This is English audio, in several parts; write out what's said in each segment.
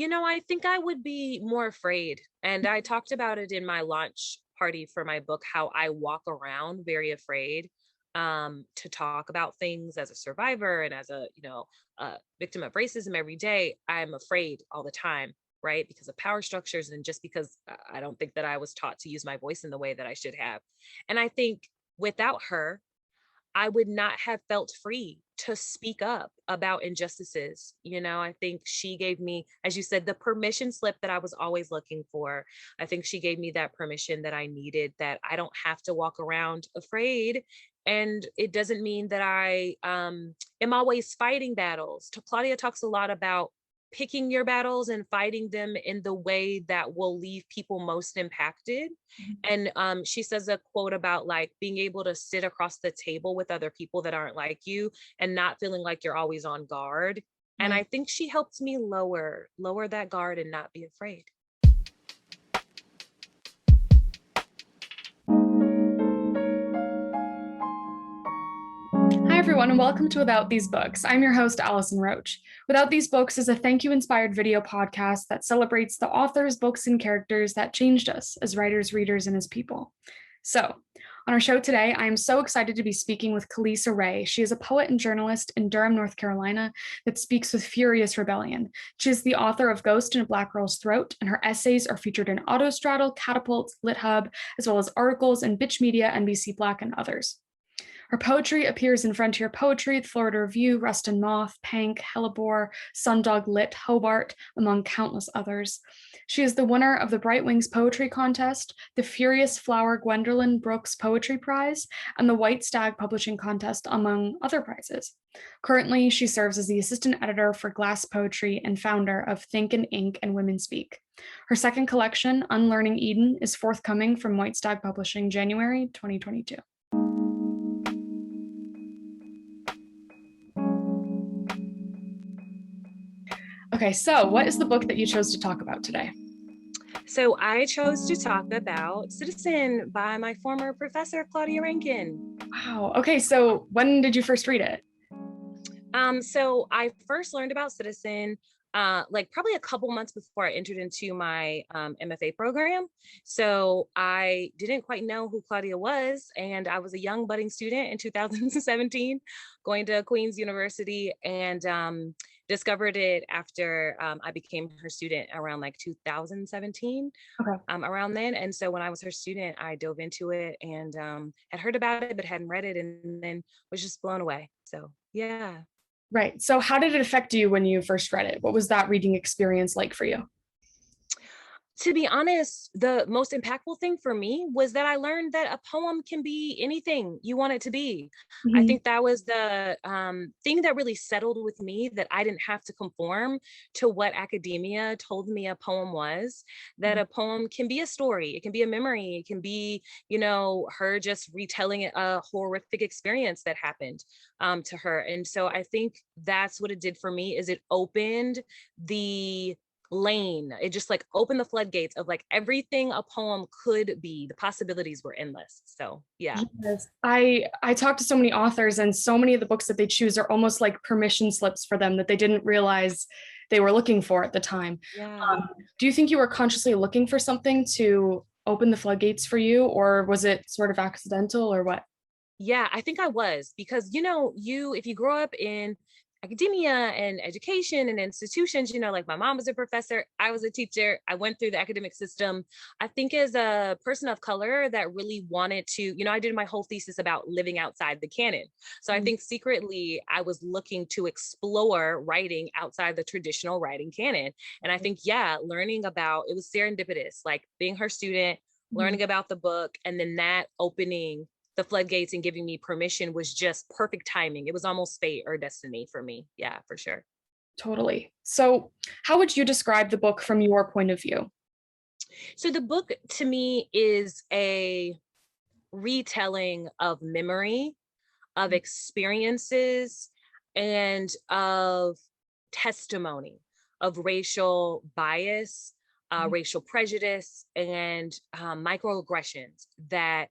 I think I would be more afraid. And I talked about it in my launch party for my book, how I walk around very afraid to talk about things as a survivor and as a victim of racism every day. I'm afraid all the time, right? Because of power structures and just because I don't think that I was taught to use my voice in the way that I should have. And I think without her, I would not have felt free to speak up about injustices. I think she gave me, as you said, the permission slip that I was always looking for. I think she gave me that permission that I needed, that I don't have to walk around afraid. And it doesn't mean that I am always fighting battles. Claudia talks a lot about picking your battles and fighting them in the way that will leave people most impacted. And she says a quote about like being able to sit across the table with other people that aren't like you and not feeling like you're always on guard. And I think she helped me lower that guard and not be afraid. Hi everyone, and welcome to Without These Books. I'm your host, Allison Roach. Without These Books is a thank you inspired video podcast that celebrates the authors, books, and characters that changed us as writers, readers, and as people. So, on our show today, I am so excited to be speaking with Khalisa Rae. She is a poet and journalist in Durham, North Carolina, that speaks with furious rebellion. She is the author of Ghost in a Black Girl's Throat, and her essays are featured in Autostraddle, Catapult, LitHub, as well as articles in Bitch Media, NBC-BLK, and others. Her poetry appears in Frontier Poetry, The Florida Review, Rust and Moth, PANK, Hellebore, Sundog Lit, HOBART, among countless others. She is the winner of the Bright Wings Poetry Contest, the Furious Flower Gwendolyn Brooks Poetry Prize, and the White Stag Publishing Contest, among other prizes. Currently, she serves as the assistant editor for Glass Poetry and founder of Think and Ink and Women Speak. Her second collection, Unlearning Eden, is forthcoming from White Stag Publishing January 2022. Okay, so what is the book that you chose to talk about today? So I chose to talk about Citizen by my former professor, Claudia Rankin. Wow. Okay, so when did you first read it? So I first learned about Citizen like probably a couple months before I entered into my MFA program. So I didn't quite know who Claudia was. And I was a young budding student in 2017 going to Queen's University, and discovered it after I became her student around like 2017, around then. And so when I was her student, I dove into it and had heard about it, but hadn't read it, and then was just blown away. So yeah. Right. So how did it affect you when you first read it? What was that reading experience like for you? To be honest, the most impactful thing for me was that I learned that a poem can be anything you want it to be. I think that was the thing that really settled with me, that I didn't have to conform to what academia told me a poem was, that a poem can be a story, it can be a memory, it can be, her just retelling a horrific experience that happened to her. And so I think that's what it did for me, is it opened the lane. It just like opened the floodgates of like everything a poem could be. The possibilities were endless. So yeah. Yes. I talked to so many authors, and so many of the books that they choose are almost like permission slips for them that they didn't realize they were looking for at the time. Yeah. Do you think you were consciously looking for something to open the floodgates for you, or was it sort of accidental, or what? Yeah, I think I was, because if you grow up in academia and education and institutions, like my mom was a professor, I was a teacher, I went through the academic system. I think as a person of color that really wanted to, I did my whole thesis about living outside the canon. So I think secretly I was looking to explore writing outside the traditional writing canon. And I think, learning about, it was serendipitous, like being her student, learning about the book, and then that opening the floodgates and giving me permission was just perfect timing. It was almost fate or destiny for me. Yeah, for sure. Totally. So how would you describe the book from your point of view? So the book to me is a retelling of memory, of experiences, and of testimony, of racial bias, racial prejudice, and microaggressions that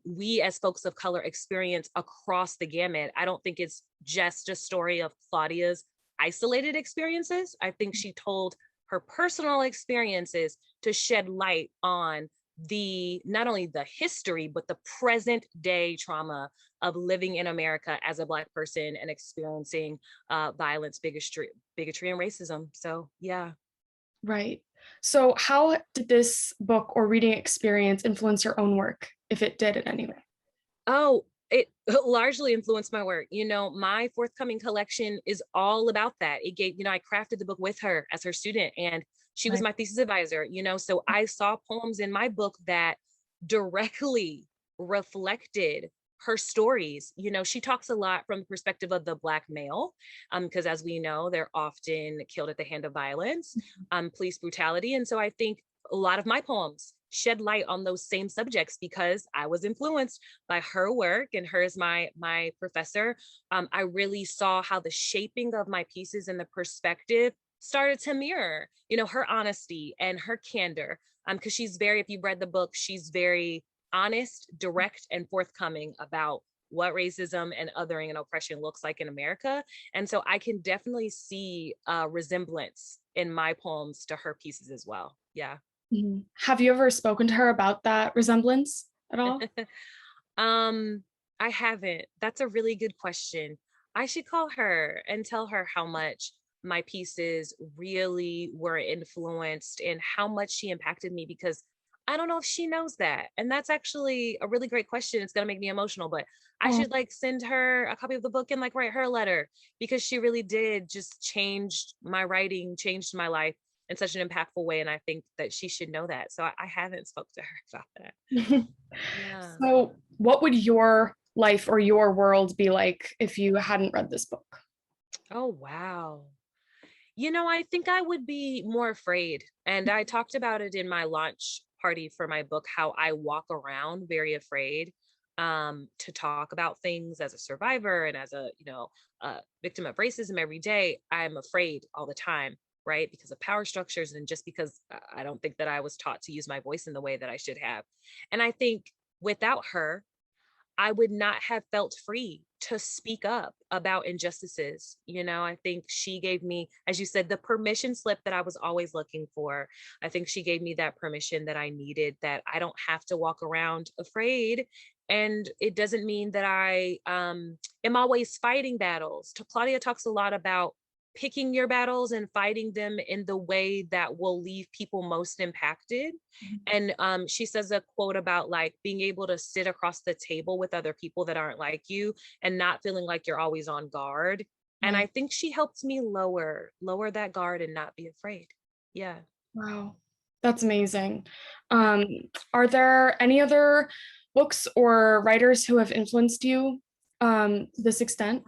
we as folks of color experience across the gamut. I don't think it's just a story of Claudia's isolated experiences. I think she told her personal experiences to shed light on not only the history, but the present day trauma of living in America as a Black person and experiencing violence, bigotry, and racism. So yeah. Right. So how did this book or reading experience influence your own work, if it did in any way? Oh, it largely influenced my work. My forthcoming collection is all about that. It gave, I crafted the book with her as her student, and she was Right. my thesis advisor, so I saw poems in my book that directly reflected her stories. She talks a lot from the perspective of the Black male, because as we know, they're often killed at the hand of violence, police brutality. And so I think a lot of my poems shed light on those same subjects because I was influenced by her work, and her as my professor. I really saw how the shaping of my pieces and the perspective started to mirror, her honesty and her candor. Because she's if you've read the book, she's very honest, direct, and forthcoming about what racism and othering and oppression looks like in America. And so I can definitely see a resemblance in my poems to her pieces as well. Yeah. Mhm. Have you ever spoken to her about that resemblance at all? I haven't. That's a really good question. I should call her and tell her how much my pieces really were influenced and how much she impacted me, because I don't know if she knows that. And that's actually a really great question. It's going to make me emotional, but I Oh, should send her a copy of the book and write her a letter, because she really did just change my writing, changed my life in such an impactful way. And I think that she should know that. So I haven't spoke to her about that. Yeah. so what would your life or your world be like if you hadn't read this book? Oh, wow. I think I would be more afraid. And I talked about it in my launch party for my book, how I walk around very afraid, to talk about things as a survivor and as a victim of racism every day. I'm afraid all the time, right? Because of power structures, and just because I don't think that I was taught to use my voice in the way that I should have. And I think without her, I would not have felt free to speak up about injustices. I think she gave me, as you said, the permission slip that I was always looking for. I think she gave me that permission that I needed, that I don't have to walk around afraid. And it doesn't mean that I am always fighting battles. Claudia talks a lot about picking your battles and fighting them in the way that will leave people most impacted. And she says a quote about being able to sit across the table with other people that aren't like you and not feeling like you're always on guard. And I Right. think she helped me lower that guard and not be afraid. Yeah. Wow. That's amazing. Um, are there any other books or writers who have influenced you to this extent?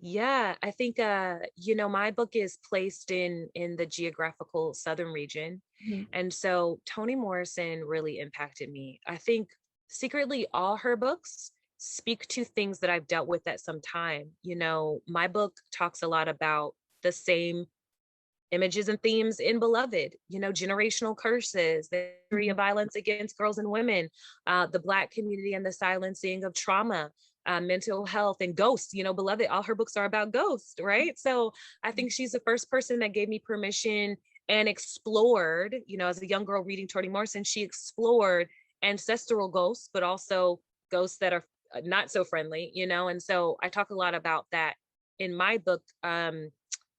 Yeah, I think my book is placed in the geographical southern region. Mhm. And so Toni Morrison really impacted me. I think secretly all her books speak to things that I've dealt with at some time. My book talks a lot about the same images and themes in Beloved, generational curses, the history of Mhm. violence against girls and women, the Black community and the silencing of trauma, mental health, and ghosts. Beloved, all her books are about ghosts, right? So I think she's the first person that gave me permission and explored, as a young girl reading Toni Morrison, she explored ancestral ghosts, but also ghosts that are not so friendly, and so I talk a lot about that in my book.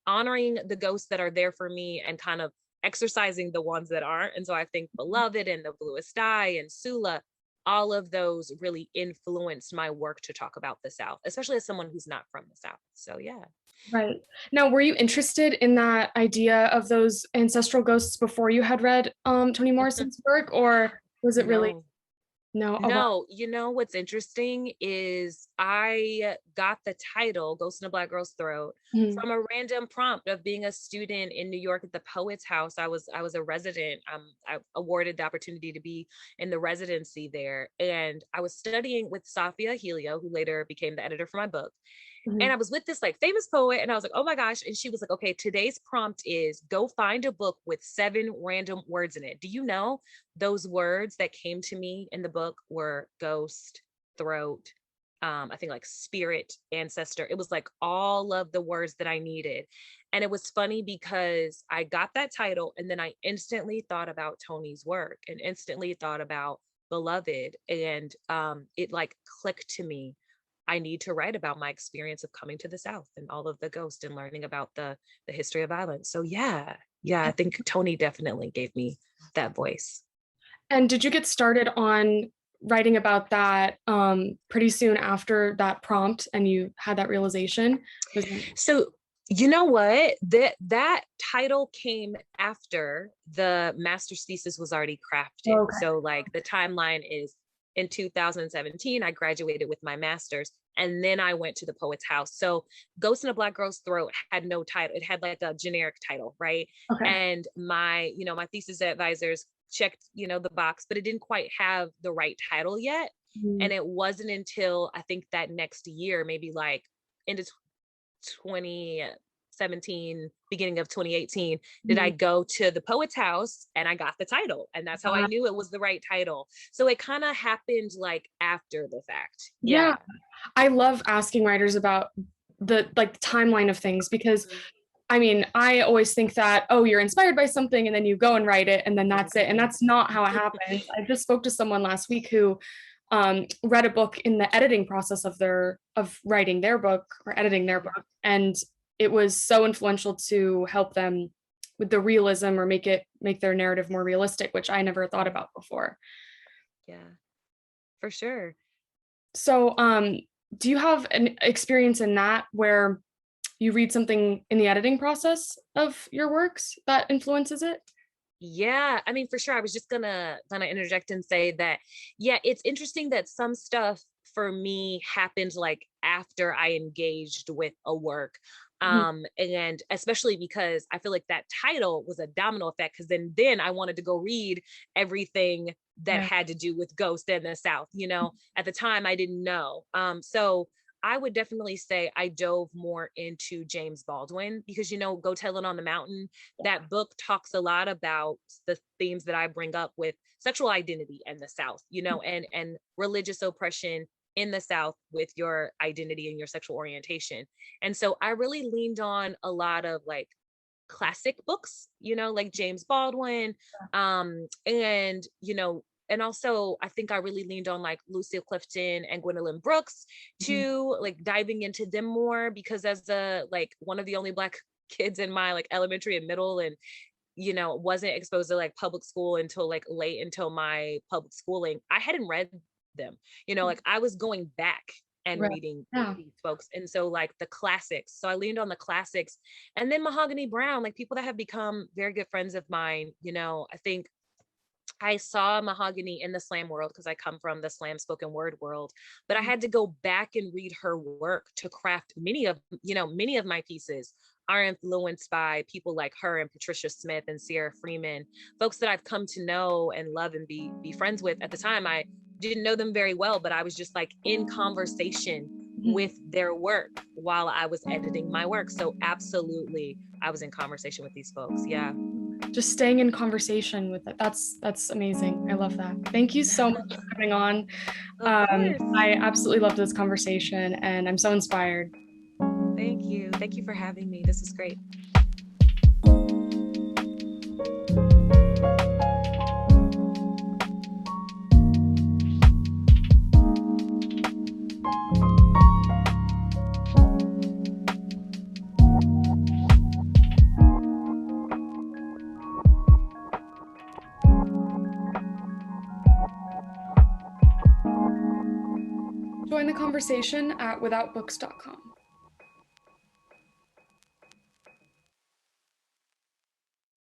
Honoring the ghosts that are there for me and kind of exercising the ones that aren't. And so I think Beloved and The Bluest Eye and Sula, all of those really influenced my work to talk about the South, especially as someone who's not from the South. So yeah. Right. Now, were you interested in that idea of those ancestral ghosts before you had read Toni Morrison's work, or was it really No. no? Oh, wow. No, what's interesting is I got the title Ghost in a Black Girl's Throat Mhm. from a random prompt of being a student in New York at the Poets House. I was a resident. I awarded the opportunity to be in the residency there, and I was studying with Safia Helio, who later became the editor for my book. And Mhm. I was with this famous poet, and I was like, oh my gosh. And she was like, okay, today's prompt is go find a book with 7 random words in it. Do you know those words that came to me in the book were ghost, throat, I think like spirit, ancestor. It was like all of the words that I needed. And it was funny because I got that title and then I instantly thought about Tony's work and instantly thought about Beloved. And it like clicked to me. I need to write about my experience of coming to the South and all of the ghosts and learning about the history of violence. So yeah, I think Tony definitely gave me that voice. And did you get started on writing about that pretty soon after that prompt and you had that realization? So you know what? That title came after the master's thesis was already crafted. Okay. So like the timeline is in 2017, I graduated with my master's. And then I went to the Poet's House. So Ghost in a Black Girl's Throat had no title. It had like a generic title, right? Okay. And my thesis advisors checked, the box, but it didn't quite have the right title yet. Mm-hmm. And it wasn't until I think that next year, maybe like into 2017, beginning of 2018, did I go to the Poet's House and I got the title. And that's how I knew it was the right title. So it kind of happened like after the fact. Yeah. I love asking writers about the timeline of things because I mean, I always think that, oh, you're inspired by something and then you go and write it and then that's it. And that's not how it happens. I just spoke to someone last week who read a book in the editing process of writing their book or editing their book. And it was so influential to help them with the realism or make their narrative more realistic, which I never thought about before. Yeah, for sure. So do you have an experience in that where you read something in the editing process of your works that influences it? Yeah, I mean, for sure. I was just gonna interject and say that, yeah, it's interesting that some stuff for me happened like after I engaged with a work. And especially because I feel like that title was a domino effect because then I wanted to go read everything that had to do with ghosts in the South. At the time I didn't know. So I would definitely say I dove more into James Baldwin because, Go Tell It on the Mountain, that book talks a lot about the themes that I bring up with sexual identity in the South, and religious oppression in the South with your identity and your sexual orientation. And so I really leaned on a lot of like classic books, like James Baldwin, and also I think I really leaned on like Lucille Clifton and Gwendolyn Brooks to like diving into them more because as one of the only Black kids in my like elementary and middle and wasn't exposed to like public school until like late into my public schooling, I hadn't read them, like I was going back and reading these folks. And so like the classics, so I leaned on the classics. And then Mahogany Brown, like people that have become very good friends of mine, I think I saw Mahogany in the slam world because I come from the slam spoken word world, but I had to go back and read her work to craft many of my pieces are influenced by people like her and Patricia Smith and Sierra Freeman, folks that I've come to know and love and be friends with. At the time, I didn't know them very well, but I was just like in conversation with their work while I was editing my work. So absolutely, I was in conversation with these folks. Yeah. Just staying in conversation with it. That's amazing. I love that. Thank you so much for coming on. I absolutely loved this conversation and I'm so inspired. Thank you. Thank you for having me. This is great. Join the conversation at withoutbooks.com.